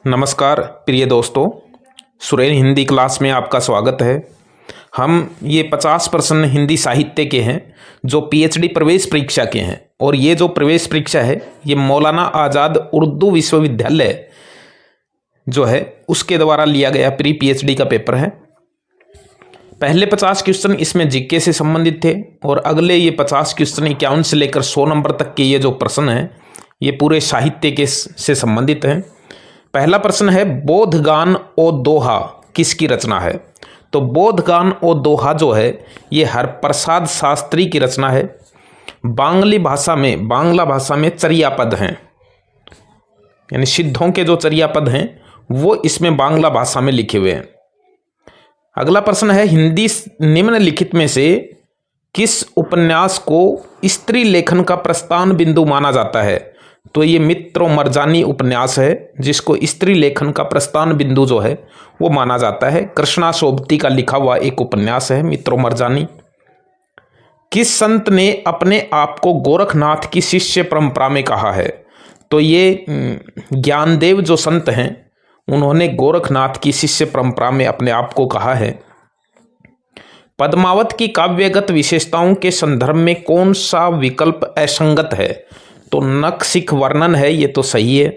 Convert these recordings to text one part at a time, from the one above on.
नमस्कार प्रिय दोस्तों, सुरेन हिंदी क्लास में आपका स्वागत है। हम ये 50 प्रश्न हिंदी साहित्य के हैं जो पीएचडी प्रवेश परीक्षा के हैं। और ये जो प्रवेश परीक्षा है ये मौलाना आज़ाद उर्दू विश्वविद्यालय जो है उसके द्वारा लिया गया प्री पीएचडी का पेपर है। पहले 50 क्वेश्चन इसमें जीके से संबंधित थे और अगले ये 50 क्वेश्चन 51 से लेकर 100 नंबर तक के ये जो प्रश्न हैं ये पूरे साहित्य के से संबंधित हैं। पहला प्रश्न है, बोधगान ओ दोहा किसकी रचना है? तो बोधगान ओ दोहा जो है ये हरप्रसाद शास्त्री की रचना है। बांग्ला भाषा में चर्या पद हैं, यानी सिद्धों के जो चर्या पद हैं वो इसमें बांग्ला भाषा में लिखे हुए हैं। अगला प्रश्न है, हिंदी निम्नलिखित में से किस उपन्यास को स्त्री लेखन का प्रस्थान बिंदु माना जाता है? तो ये मित्रों मरजानी उपन्यास है जिसको स्त्री लेखन का प्रस्थान बिंदु जो है वो माना जाता है। कृष्णा सोबती का लिखा हुआ एक उपन्यास है मित्रों मरजानी। किस संत ने अपने आप को गोरखनाथ की शिष्य परंपरा में कहा है? तो ये ज्ञानदेव जो संत हैं उन्होंने गोरखनाथ की शिष्य परंपरा में अपने आप को कहा है। पद्मावत की काव्यगत विशेषताओं के संदर्भ में कौन सा विकल्प असंगत है? तो नखशिख वर्णन है, ये तो सही है।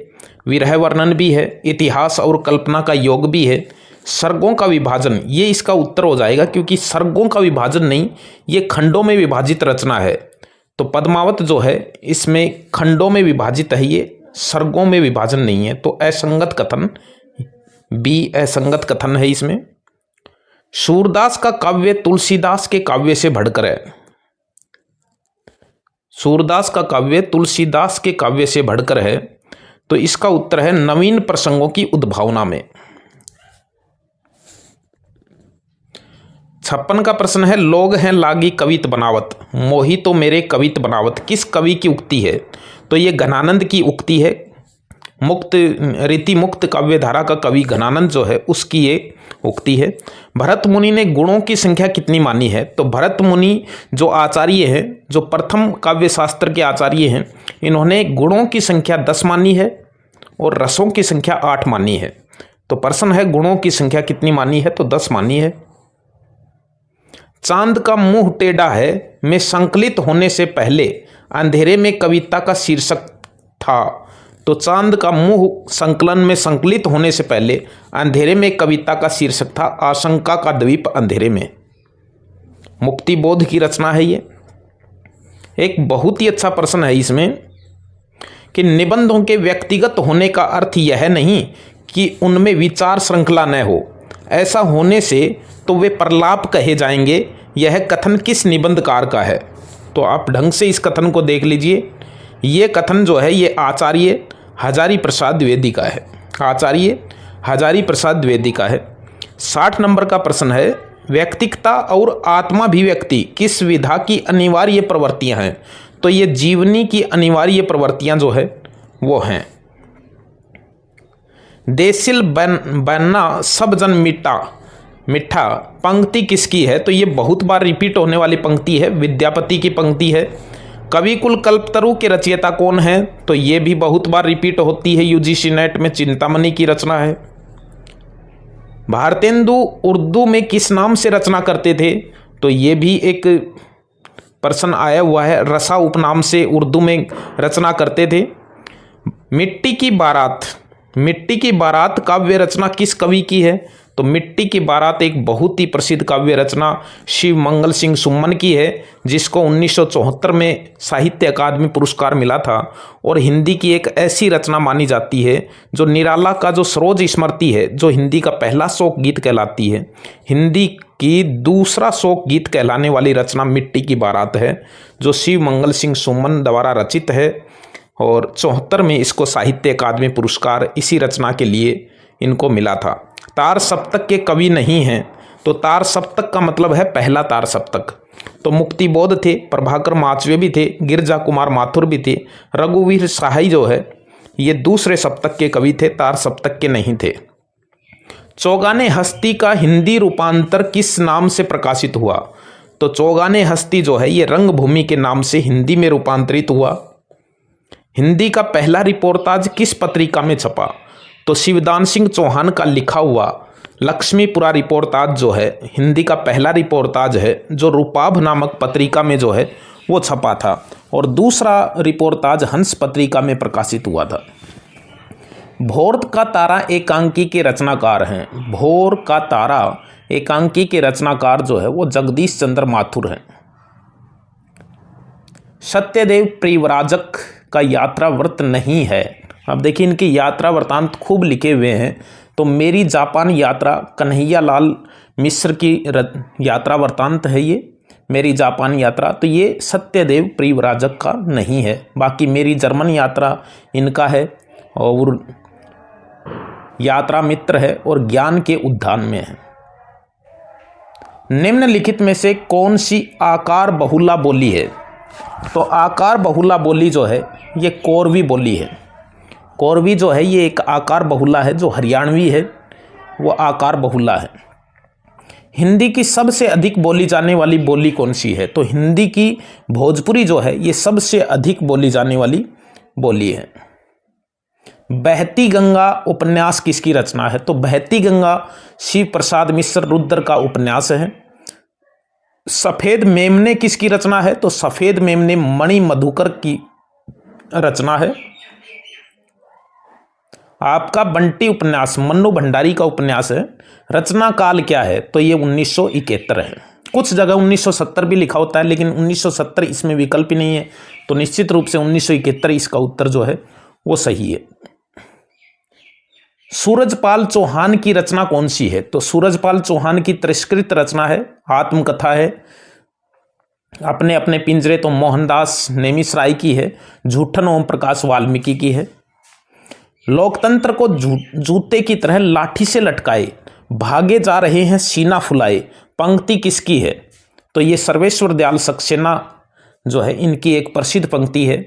विरह वर्णन भी है, इतिहास और कल्पना का योग भी है। सर्गों का विभाजन ये इसका उत्तर हो जाएगा, क्योंकि सर्गों का विभाजन नहीं, ये खंडों में विभाजित रचना है। तो पद्मावत जो है इसमें खंडों में विभाजित है, ये सर्गों में विभाजन नहीं है। तो असंगत कथन बी असंगत कथन है इसमें। सूरदास का काव्य तुलसीदास के काव्य से बढ़कर है। सूरदास का काव्य तुलसीदास के काव्य से बढ़कर है, तो इसका उत्तर है नवीन प्रसंगों की उद्भावना में। 56 का प्रश्न है, लोग हैं लागी कवित बनावत, मोही तो मेरे कवित बनावत किस कवि की उक्ति है? तो ये घनानंद की उक्ति है। रीति मुक्त काव्यधारा का कवि घनानंद जो है उसकी ये उक्ति है। भरत मुनि ने गुणों की संख्या कितनी मानी है? तो भरत मुनि जो आचार्य हैं, जो प्रथम काव्य शास्त्र के आचार्य हैं, इन्होंने गुणों की संख्या 10 मानी है और रसों की संख्या 8 मानी है। तो प्रश्न है गुणों की संख्या कितनी मानी है? तो 10 मानी है। चांद का मुंह टेढ़ा है में संकलित होने से पहले अंधेरे में कविता का शीर्षक था। तो चांद का मुंह संकलन में संकलित होने से पहले अंधेरे में कविता का शीर्षक था आशंका का द्वीप अंधेरे में। मुक्ति बोध की रचना है ये। एक बहुत ही अच्छा प्रश्न है इसमें कि निबंधों के व्यक्तिगत होने का अर्थ यह नहीं कि उनमें विचार श्रृंखला न हो, ऐसा होने से तो वे प्रलाप कहे जाएंगे। यह कथन किस निबंधकार का है? तो आप ढंग से इस कथन को देख लीजिए। ये कथन जो है ये आचार्य हजारी प्रसाद द्विवेदी का है। आचार्य हजारी प्रसाद द्विवेदी का है। 60 नंबर का प्रश्न है, व्यक्तिकता और आत्माभिव्यक्ति किस विधा की अनिवार्य प्रवृत्तियां हैं? तो ये जीवनी की अनिवार्य प्रवृत्तियां जो है वो हैं। देसिल बनना सब जन मिठा पंक्ति किसकी है? तो ये बहुत बार रिपीट होने वाली पंक्ति है, विद्यापति की पंक्ति है। कविकुल कल्पतरु के रचयिता कौन है? तो ये भी बहुत बार रिपीट होती है, यूजीसी नेट में चिंतामणि की रचना है। भारतेंदु उर्दू में किस नाम से रचना करते थे? तो ये भी एक प्रश्न आया हुआ है, रसा उपनाम से उर्दू में रचना करते थे। मिट्टी की बारात काव्य रचना किस कवि की है? तो मिट्टी की बारात एक बहुत ही प्रसिद्ध काव्य रचना शिव मंगल सिंह सुमन की है, जिसको 1974 में साहित्य अकादमी पुरस्कार मिला था। और हिंदी की एक ऐसी रचना मानी जाती है जो निराला का जो सरोज स्मृति है, जो हिंदी का पहला शोक गीत कहलाती है, हिंदी की दूसरा शोक गीत कहलाने वाली रचना मिट्टी की बारात है, जो शिव मंगल सिंह सुमन द्वारा रचित है। और 74 में इसको साहित्य अकादमी पुरस्कार इसी रचना के लिए इनको मिला था। तार सप्तक के कवि नहीं हैं, तो तार सप्तक का मतलब है पहला तार सप्तक। तो मुक्ति बोध थे, प्रभाकर माचवे भी थे, गिरजा कुमार माथुर भी थे, रघुवीर सहाय जो है ये दूसरे सप्तक के कवि थे, तार सप्तक के नहीं थे। चौगाने हस्ती का हिंदी रूपांतर किस नाम से प्रकाशित हुआ? तो चौगाने हस्ती जो है ये रंगभूमि के नाम से हिंदी में रूपांतरित हुआ। हिंदी का पहला रिपोर्टाज किस पत्रिका में छपा? तो शिवदान सिंह चौहान का लिखा हुआ लक्ष्मीपुरा रिपोर्टाज जो है हिंदी का पहला रिपोर्टाज है, जो रूपाभ नामक पत्रिका में जो है वो छपा था, और दूसरा रिपोर्टाज हंस पत्रिका में प्रकाशित हुआ था। भोर का तारा एकांकी के रचनाकार हैं। भोर का तारा एकांकी के रचनाकार जो है वो जगदीश चंद्र माथुर हैं। सत्यदेव परिव्राजक का यात्रा व्रत नहीं है। अब देखिए इनके यात्रा वृतांत खूब लिखे हुए हैं। तो मेरी जापान यात्रा कन्हैया लाल मिश्र की यात्रा वृतांत है ये, मेरी जापान यात्रा। तो ये सत्यदेव परिव्राजक का नहीं है। बाकी मेरी जर्मन यात्रा इनका है, और यात्रा मित्र है, और ज्ञान के उद्यान में है। निम्नलिखित में से कौन सी आकार बहुला बोली है? तो आकार बहुला बोली जो है ये कोरवी बोली है। कोरवी जो है ये एक आकार बहुला है, जो हरियाणवी है वो आकार बहुला है। हिंदी की सबसे अधिक बोली जाने वाली बोली कौन सी है? तो हिंदी की भोजपुरी जो है ये सबसे अधिक बोली जाने वाली बोली है। बहती गंगा उपन्यास किसकी रचना है? तो बहती गंगा शिव प्रसाद मिश्र रुद्र का उपन्यास है। सफेद मेमने किसकी रचना है? तो सफेद मेमने मणि मधुकर की रचना है। आपका बंटी उपन्यास मन्नू भंडारी का उपन्यास है। रचना काल क्या है? तो ये 1971 है। कुछ जगह 1970 भी लिखा होता है, लेकिन 1970 इसमें विकल्प ही नहीं है, तो निश्चित रूप से 1971 इसका उत्तर जो है वो सही है। सूरजपाल चौहान की रचना कौन सी है? तो सूरजपाल चौहान की तिरस्कृत रचना है, आत्मकथा है। अपने अपने पिंजरे तो मोहनदास नेमिसराय की है। झूठन ओम प्रकाश वाल्मीकि की है। लोकतंत्र को जूते की तरह लाठी से लटकाए भागे जा रहे हैं सीना फुलाए, पंक्ति किसकी है? तो ये सर्वेश्वर दयाल सक्सेना जो है इनकी एक प्रसिद्ध पंक्ति है।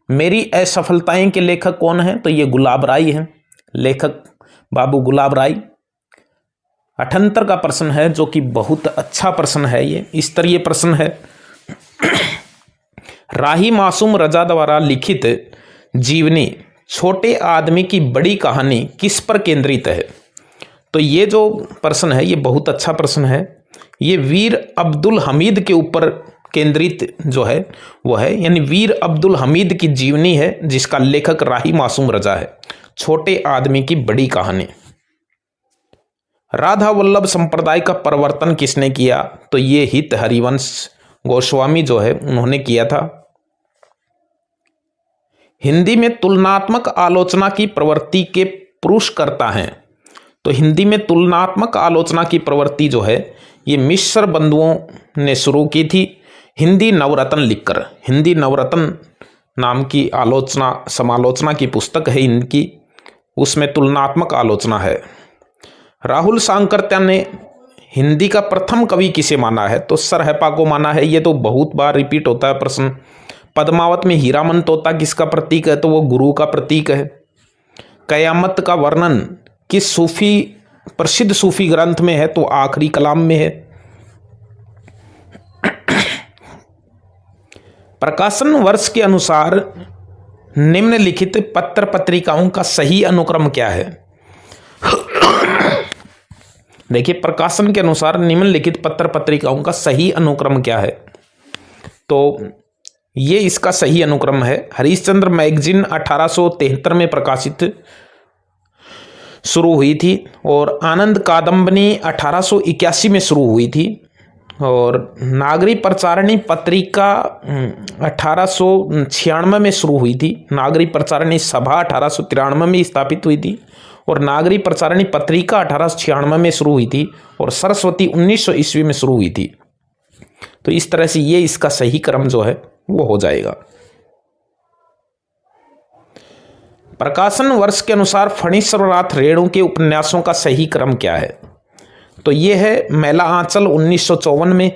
मेरी असफलताएं के लेखक कौन है? तो ये गुलाब राय हैं, लेखक बाबू गुलाब राय। 78 का प्रश्न है, जो कि बहुत अच्छा प्रश्न है, ये स्तरीय प्रश्न है। राही मासूम रजा द्वारा लिखित जीवनी छोटे आदमी की बड़ी कहानी किस पर केंद्रित है? तो ये जो प्रश्न है ये बहुत अच्छा प्रश्न है। ये वीर अब्दुल हमीद के ऊपर केंद्रित जो है वो है, यानी वीर अब्दुल हमीद की जीवनी है, जिसका लेखक राही मासूम रजा है। छोटे आदमी की बड़ी कहानी। राधा वल्लभ संप्रदाय का प्रवर्तन किसने किया? तो ये हित हरिवंश गोस्वामी जो है उन्होंने किया था। हिंदी में तुलनात्मक आलोचना की प्रवृत्ति के पुरुष कर्ता हैं। तो हिंदी में तुलनात्मक आलोचना की प्रवृत्ति जो है ये मिश्र बंधुओं ने शुरू की थी, हिंदी नवरत्न लिखकर। हिंदी नवरत्न नाम की आलोचना समालोचना की पुस्तक है इनकी, उसमें तुलनात्मक आलोचना है। राहुल सांकर्त्या ने हिंदी का प्रथम कवि किसे माना है? तो सरहपा को माना है। ये तो बहुत बार रिपीट होता है प्रश्न। पद्मावत में हीरामन तोता किसका प्रतीक है? तो वो गुरु का प्रतीक है। कयामत का वर्णन किस सूफी प्रसिद्ध सूफी ग्रंथ में है? तो आखिरी कलाम में है। प्रकाशन वर्ष के अनुसार निम्नलिखित पत्र पत्रिकाओं का सही अनुक्रम क्या है? देखिए, प्रकाशन के अनुसार निम्नलिखित पत्र पत्रिकाओं का सही अनुक्रम क्या है? तो ये इसका सही अनुक्रम है। हरिश्चंद्र मैगजीन 1873 में प्रकाशित शुरू हुई थी, और आनंद कादम्बनी 1881 में शुरू हुई थी, और नागरी प्रचारणी पत्रिका 1896 में शुरू हुई थी। नागरी प्रचारणी सभा 1893 में स्थापित हुई थी, और नागरी प्रचारणी पत्रिका 1896 में शुरू हुई थी, और सरस्वती 1900 ईस्वी में शुरू हुई थी। तो इस तरह से ये इसका सही क्रम जो है वो हो जाएगा। प्रकाशन वर्ष के अनुसार फणीश्वरनाथ रेणु के उपन्यासों का सही क्रम क्या है? तो ये है मैला आंचल 1954 में,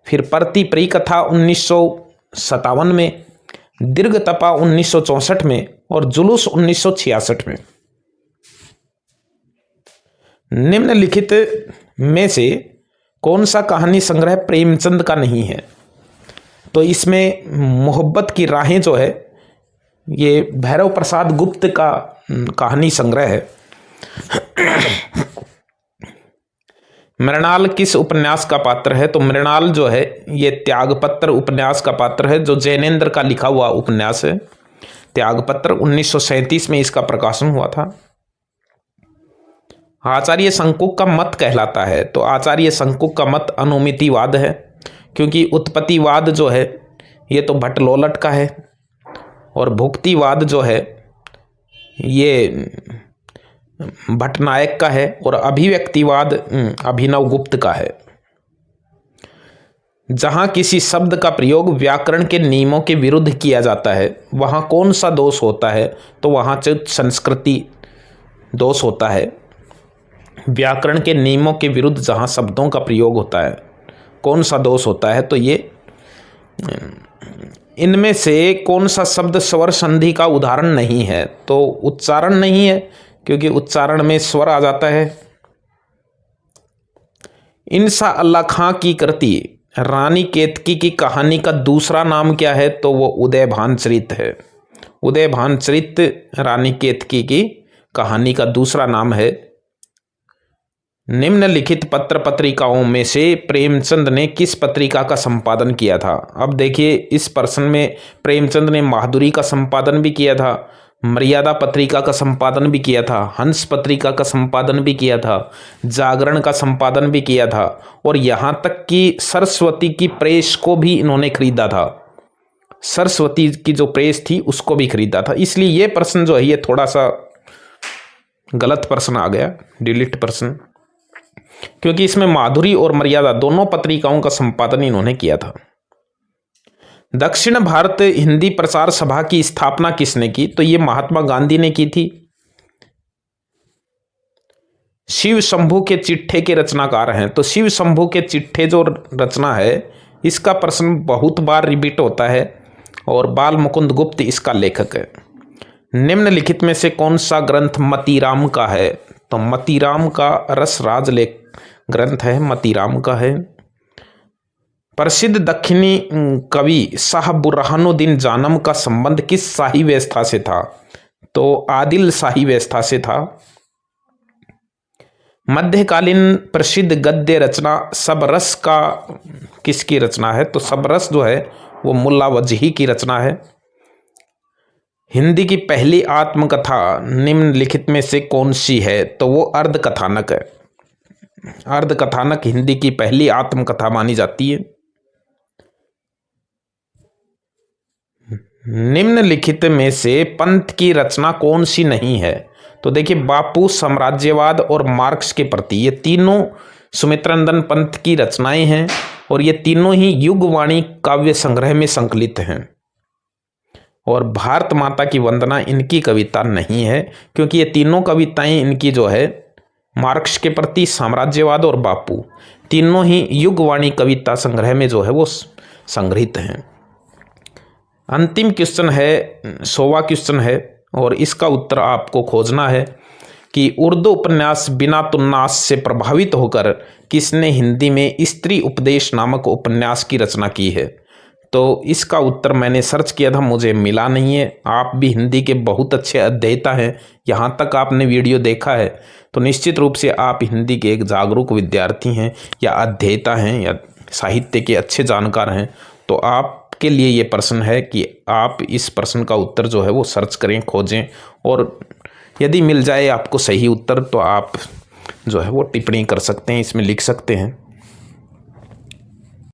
फिर परती प्री कथा 1957 में, दीर्घ तपा 1964 में, और जुलूस 1966 में। निम्नलिखित में से कौन सा कहानी संग्रह प्रेमचंद का नहीं है? तो इसमें मोहब्बत की राहें जो है ये भैरव प्रसाद गुप्त का कहानी संग्रह है, मृणाल किस उपन्यास का पात्र है? तो मृणाल जो है ये त्यागपत्र उपन्यास का पात्र है, जो जैनेन्द्र का लिखा हुआ उपन्यास है। त्यागपत्र 1937 में इसका प्रकाशन हुआ था। आचार्य शंकुक का मत कहलाता है, तो आचार्य शंकुक का मत अनुमितिवाद है, क्योंकि उत्पत्तिवाद जो है ये तो भट्टलोलट का है, और भुक्तिवाद जो है ये भट्टनायक का है, और अभिव्यक्तिवाद अभिनव गुप्त का है। जहाँ किसी शब्द का प्रयोग व्याकरण के नियमों के विरुद्ध किया जाता है वहाँ कौन सा दोष होता है? तो वहाँ च्युत संस्कृति दोष होता है। व्याकरण के नियमों के विरुद्ध जहाँ शब्दों का प्रयोग होता है कौन सा दोष होता है? तो ये इनमें से कौन सा शब्द स्वर संधि का उदाहरण नहीं है? तो उच्चारण नहीं है, क्योंकि उच्चारण में स्वर आ जाता है। इंसा अल्लाह खां की कृति रानी केतकी की कहानी का दूसरा नाम क्या है? तो वो उदयभानचरित है। उदयभानचरित रानी केतकी की कहानी का दूसरा नाम है। निम्नलिखित पत्र पत्रिकाओं में से प्रेमचंद ने किस पत्रिका का संपादन किया था? अब देखिए, इस प्रश्न में प्रेमचंद ने माधुरी का संपादन भी किया था, मर्यादा पत्रिका का संपादन भी किया था, हंस पत्रिका का संपादन भी किया था, जागरण का संपादन भी किया था, और यहाँ तक कि सरस्वती की प्रेस को भी इन्होंने खरीदा था। सरस्वती की जो प्रेस थी उसको भी खरीदा था। इसलिए ये प्रश्न जो है ये थोड़ा सा गलत प्रश्न आ गया, डिलीट प्रश्न, क्योंकि इसमें माधुरी और मर्यादा दोनों पत्रिकाओं का संपादन इन्होंने किया था। दक्षिण भारत हिंदी प्रचार सभा की स्थापना किसने की? तो ये महात्मा गांधी ने की थी। शिव शंभू के चिट्ठे के रचनाकार हैं। तो शिव शंभू के चिट्ठे जो रचना है इसका प्रश्न बहुत बार रिपीट होता है, और बाल मुकुंद गुप्त इसका लेखक है। निम्नलिखित में से कौन सा ग्रंथ मतीराम का है? तो मतीराम का रसराज लेख ग्रंथ है, मतीराम का है। प्रसिद्ध दक्षिणी कवि शाह बुरहानुद्दीन जानम का संबंध किस शाही व्यवस्था से था? तो आदिल शाही व्यवस्था से था। मध्यकालीन प्रसिद्ध गद्य रचना सबरस का किसकी रचना है? तो सबरस जो है वो मुल्ला वजही की रचना है। हिंदी की पहली आत्मकथा निम्नलिखित में से कौन सी है? तो वो अर्धकथानक है। अर्धकथानक हिंदी की पहली आत्मकथा मानी जाती है। निम्नलिखित में से पंथ की रचना कौन सी नहीं है? तो देखिए, बापू, साम्राज्यवाद और मार्क्स के प्रति, ये तीनों सुमित्रानंद पंत की रचनाएं हैं, और ये तीनों ही युगवाणी काव्य संग्रह में संकलित हैं। और भारत माता की वंदना इनकी कविता नहीं है, क्योंकि ये तीनों कविताएं इनकी जो है मार्क्स के प्रति, साम्राज्यवाद और बापू, तीनों ही युगवाणी कविता संग्रह में जो है वो संग्रहित हैं। अंतिम क्वेश्चन है, 100वां क्वेश्चन है, और इसका उत्तर आपको खोजना है कि उर्दू उपन्यास बिना तुन्नास से प्रभावित होकर किसने हिंदी में स्त्री उपदेश नामक उपन्यास की रचना की है? तो इसका उत्तर मैंने सर्च किया था, मुझे मिला नहीं है। आप भी हिंदी के बहुत अच्छे अध्येता हैं, यहाँ तक आपने वीडियो देखा है तो निश्चित रूप से आप हिंदी के एक जागरूक विद्यार्थी हैं, या अध्येता हैं, या साहित्य के अच्छे जानकार हैं। तो आपके लिए ये प्रश्न है कि आप इस प्रश्न का उत्तर जो है वो सर्च करें, खोजें, और यदि मिल जाए आपको सही उत्तर तो आप जो है वो टिप्पणी कर सकते हैं, इसमें लिख सकते हैं।